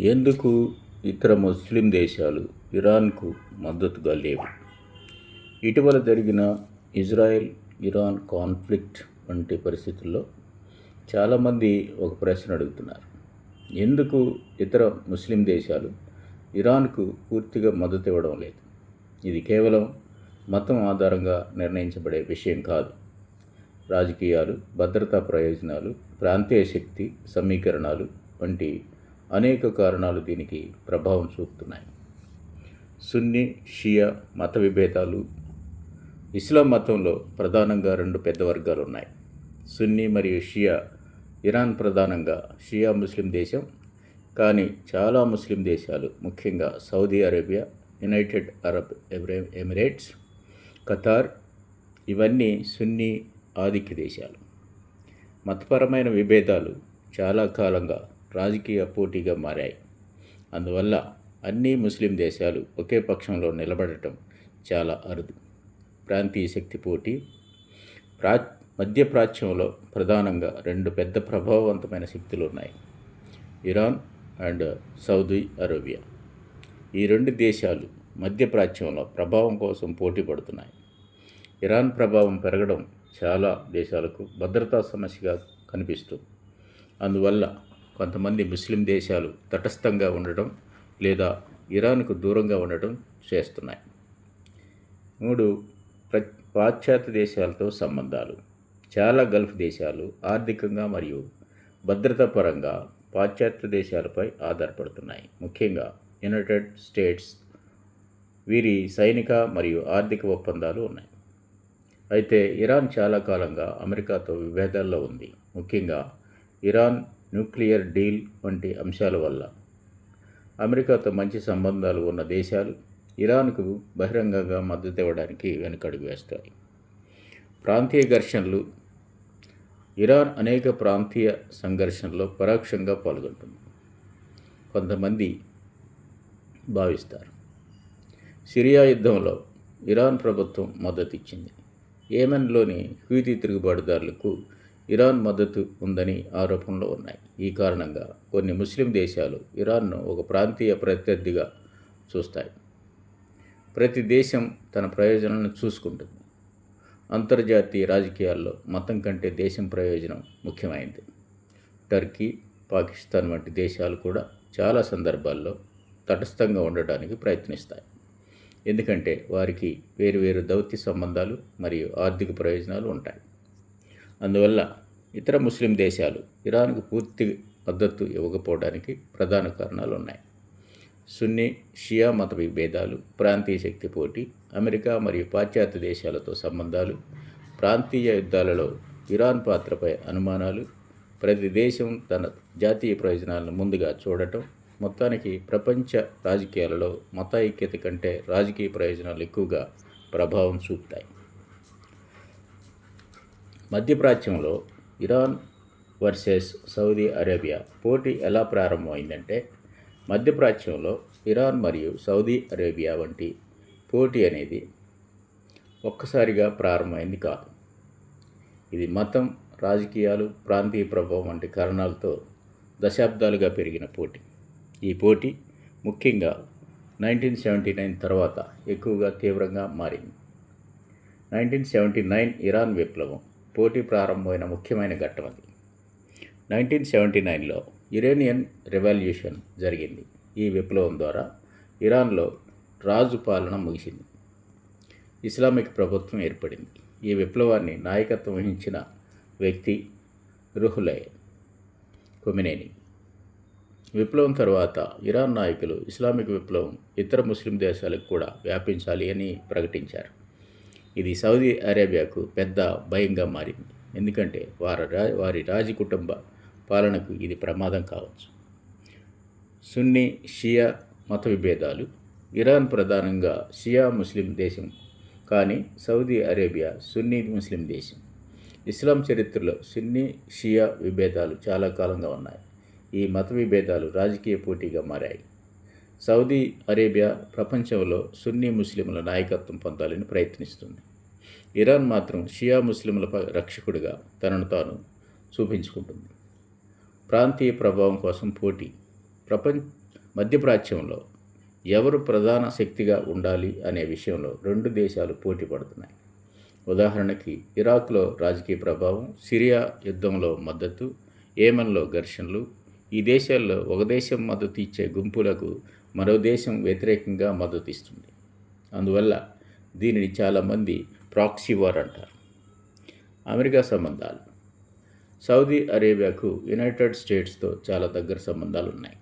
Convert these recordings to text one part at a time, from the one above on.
ఎందుకు ఇతర ముస్లిం దేశాలు ఇరాన్కు మద్దతుగా లేవు? ఇటీవల జరిగిన ఇజ్రాయెల్ ఇరాన్ కాన్ఫ్లిక్ట్ వంటి పరిస్థితుల్లో చాలామంది ఒక ప్రశ్న అడుగుతున్నారు. ఎందుకు ఇతర ముస్లిం దేశాలు ఇరాన్కు పూర్తిగా మద్దతు ఇవ్వడం లేదు? ఇది కేవలం మతం ఆధారంగా నిర్ణయించబడే విషయం కాదు. రాజకీయాలు, భద్రతా ప్రయోజనాలు, ప్రాంతీయ శక్తి సమీకరణాలు వంటి అనేక కారణాలు దీనికి ప్రభావం చూపుతున్నాయి. సున్నీ షియా మత విభేదాలు. ఇస్లాం మతంలో ప్రధానంగా రెండు పెద్ద వర్గాలు ఉన్నాయి, సున్నీ మరియు షియా. ఇరాన్ ప్రధానంగా షియా ముస్లిం దేశం, కానీ చాలా ముస్లిం దేశాలు, ముఖ్యంగా Saudi Arabia, United Arab Emirates, Qatar, ఇవన్నీ సున్నీ ఆధిక్య దేశాలు. మతపరమైన విభేదాలు చాలా కాలంగా రాజకీయ పోటీగా మారాయి. అందువల్ల అన్ని ముస్లిం దేశాలు ఒకే పక్షంలో నిలబడటం చాలా అరుదు. ప్రాంతీయ శక్తి పోటీ. మధ్యప్రాచ్యంలో ప్రధానంగా రెండు పెద్ద ప్రభావవంతమైన శక్తులు ఉన్నాయి, ఇరాన్ అండ్ సౌదీ అరేబియా. ఈ రెండు దేశాలు మధ్యప్రాచ్యంలో ప్రభావం కోసం పోటీ పడుతున్నాయి. ఇరాన్ ప్రభావం పెరగడం చాలా దేశాలకు భద్రతా సమస్యగా కనిపిస్తుంది. అందువల్ల కొంతమంది ముస్లిం దేశాలు తటస్థంగా ఉండటం లేదా ఇరాన్కు దూరంగా ఉండటం చేస్తున్నాయి. 3. పాశ్చాత్య దేశాలతో సంబంధాలు. చాలా గల్ఫ్ దేశాలు ఆర్థికంగా మరియు భద్రతా పరంగా పాశ్చాత్య దేశాలపై ఆధారపడుతున్నాయి, ముఖ్యంగా యునైటెడ్ స్టేట్స్. వీరి సైనిక మరియు ఆర్థిక ఒప్పందాలు ఉన్నాయి. అయితే ఇరాన్ చాలా కాలంగా అమెరికాతో విభేదాల్లో ఉంది, ముఖ్యంగా ఇరాన్ న్యూక్లియర్ డీల్ వంటి అంశాల వల్ల. అమెరికాతో మంచి సంబంధాలు ఉన్న దేశాలు ఇరాన్కు బహిరంగంగా మద్దతు ఇవ్వడానికి వెనుకడుగు వేస్తాయి. ప్రాంతీయ ఘర్షణలు. ఇరాన్ అనేక ప్రాంతీయ సంఘర్షణలో పరోక్షంగా పాల్గొంటుంది, కొంతమంది భావిస్తారు. సిరియా యుద్ధంలో ఇరాన్ ప్రభుత్వం మద్దతు ఇచ్చింది. యెమెన్లోని హూతీ తిరుగుబాటుదారులకు ఇరాన్ మద్దతు ఉందని ఆరోపణలు ఉన్నాయి. ఈ కారణంగా కొన్ని ముస్లిం దేశాలు ఇరాన్ను ఒక ప్రాంతీయ ప్రత్యర్థిగా చూస్తాయి. ప్రతి దేశం తన ప్రయోజనాలను చూసుకుంటుంది. అంతర్జాతీయ రాజకీయాల్లో మతం కంటే దేశం ప్రయోజనం ముఖ్యమైనది. టర్కీ, పాకిస్తాన్ వంటి దేశాలు కూడా చాలా సందర్భాల్లో తటస్థంగా ఉండడానికి ప్రయత్నిస్తాయి, ఎందుకంటే వారికి వేరువేరు దౌత్య సంబంధాలు మరియు ఆర్థిక ప్రయోజనాలు ఉంటాయి. అందువల్ల ఇతర ముస్లిం దేశాలు ఇరాన్కు పూర్తి మద్దతు ఇవ్వకపోవడానికి ప్రధాన కారణాలు ఉన్నాయి. సున్నీ షియా మత విభేదాలు, ప్రాంతీయ శక్తి పోటీ, అమెరికా మరియు పాశ్చాత్య దేశాలతో సంబంధాలు, ప్రాంతీయ యుద్ధాలలో ఇరాన్ పాత్రపై అనుమానాలు, ప్రతి దేశం తన జాతీయ ప్రయోజనాలను ముందుగా చూడటం. మొత్తానికి ప్రపంచ రాజకీయాలలో మత ఐక్యత కంటే రాజకీయ ప్రయోజనాలు ఎక్కువగా ప్రభావం చూపుతాయి. మధ్యప్రాచ్యంలో ఇరాన్ వర్సెస్ సౌదీ అరేబియా పోటీ ఎలా ప్రారంభమైందంటే, మధ్యప్రాచ్యంలో ఇరాన్ మరియు సౌదీ అరేబియా వంటి పోటీ అనేది ఒక్కసారిగా ప్రారంభమైంది కాదు. ఇది మతం, రాజకీయాలు, ప్రాంతీయ ప్రభావం వంటి కారణాలతో దశాబ్దాలుగా పెరిగిన పోటీ. ఈ పోటీ ముఖ్యంగా 1979 తర్వాత ఎక్కువగా తీవ్రంగా మారింది. 1979 ఇరాన్ విప్లవం పోటీ ప్రారంభమైన ముఖ్యమైన ఘట్టం అది. 1979లో ఇరానియన్ రెవల్యూషన్ జరిగింది. ఈ విప్లవం ద్వారా ఇరాన్లో రాజు పాలన ముగిసింది, ఇస్లామిక్ ప్రభుత్వం ఏర్పడింది. ఈ విప్లవాన్ని నాయకత్వం వహించిన వ్యక్తి రుహుల్లా ఖొమైనీ. విప్లవం తర్వాత ఇరాన్ నాయకులు ఇస్లామిక్ విప్లవం ఇతర ముస్లిం దేశాలకు కూడా వ్యాపించాలి అని ప్రకటించారు. ఇది సౌదీ అరేబియాకు పెద్ద భయంగా మారింది, ఎందుకంటే వారి రాజకుటుంబ పాలనకు ఇది ప్రమాదం కావచ్చు. సున్నీ షియా మత విభేదాలు. ఇరాన్ ప్రధానంగా షియా ముస్లిం దేశం, కానీ సౌదీ అరేబియా సున్నీ ముస్లిం దేశం. ఇస్లాం చరిత్రలో సున్నీ షియా విభేదాలు చాలా కాలంగా ఉన్నాయి. ఈ మత విభేదాలు రాజకీయ పోటీగా మారాయి. సౌదీ అరేబియా ప్రపంచంలో సున్నీ ముస్లింల నాయకత్వం పొందాలని ప్రయత్నిస్తుంది. ఇరాన్ మాత్రం షియా ముస్లింల రక్షకుడిగా తనను తాను చూపించుకుంటుంది. ప్రాంతీయ ప్రభావం కోసం పోటీ. మధ్యప్రాచ్యంలో ఎవరు ప్రధాన శక్తిగా ఉండాలి అనే విషయంలో రెండు దేశాలు పోటీ పడుతున్నాయి. ఉదాహరణకి ఇరాక్లో రాజకీయ ప్రభావం, సిరియా యుద్ధంలో మద్దతు, ఏమన్లో ఘర్షణలు. ఈ దేశాల్లో ఒక దేశం మద్దతు ఇచ్చే గుంపులకు మరో దేశం వ్యతిరేకంగా మద్దతు ఇస్తుంది. అందువల్ల దీనిని చాలామంది ప్రాక్సీ వార్ అంటారు. అమెరికా సంబంధాలు. సౌదీ అరేబియాకు యునైటెడ్ స్టేట్స్తో చాలా దగ్గర సంబంధాలు ఉన్నాయి.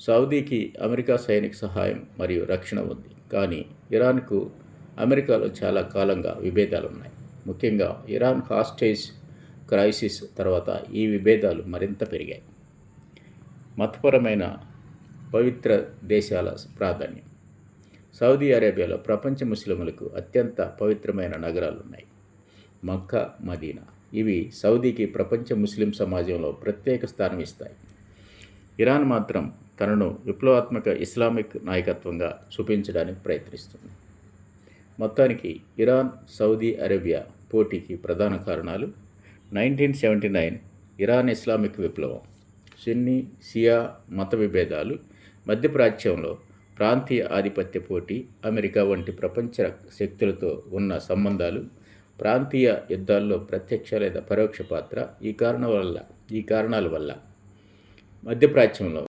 సౌదీకి అమెరికా సైనిక సహాయం మరియు రక్షణ ఉంది. కానీ ఇరాన్కు అమెరికాలో చాలా కాలంగా విభేదాలు ఉన్నాయి. ముఖ్యంగా ఇరాన్ హాస్టేజ్ క్రైసిస్ తర్వాత ఈ విభేదాలు మరింత పెరిగాయి. మతపరమైన పవిత్ర దేశాల ప్రాధాన్యం. సౌదీ అరేబియాలో ప్రపంచ ముస్లింలకు అత్యంత పవిత్రమైన నగరాలు ఉన్నాయి. మక్కా, మదీనా. ఇవి సౌదీకి ప్రపంచ ముస్లిం సమాజంలో ప్రత్యేక స్థానం ఇస్తాయి. ఇరాన్ మాత్రం తనను విప్లవాత్మక ఇస్లామిక్ నాయకత్వంగా చూపించడానికి ప్రయత్నిస్తుంది. మొత్తానికి ఇరాన్, సౌదీ అరేబియా పోటీకి ప్రధాన కారణాలు: 1979 ఇరాన్ ఇస్లామిక్ విప్లవం, సున్నీ షియా మత విభేదాలు, మధ్యప్రాచ్యంలో ప్రాంతీయ ఆధిపత్య పోటీ, అమెరికా వంటి ప్రపంచ శక్తులతో ఉన్న సంబంధాలు, ప్రాంతీయ యుద్ధాల్లో ప్రత్యక్ష లేదా పరోక్ష పాత్ర. ఈ కారణాల వల్ల మధ్యప్రాచ్యంలో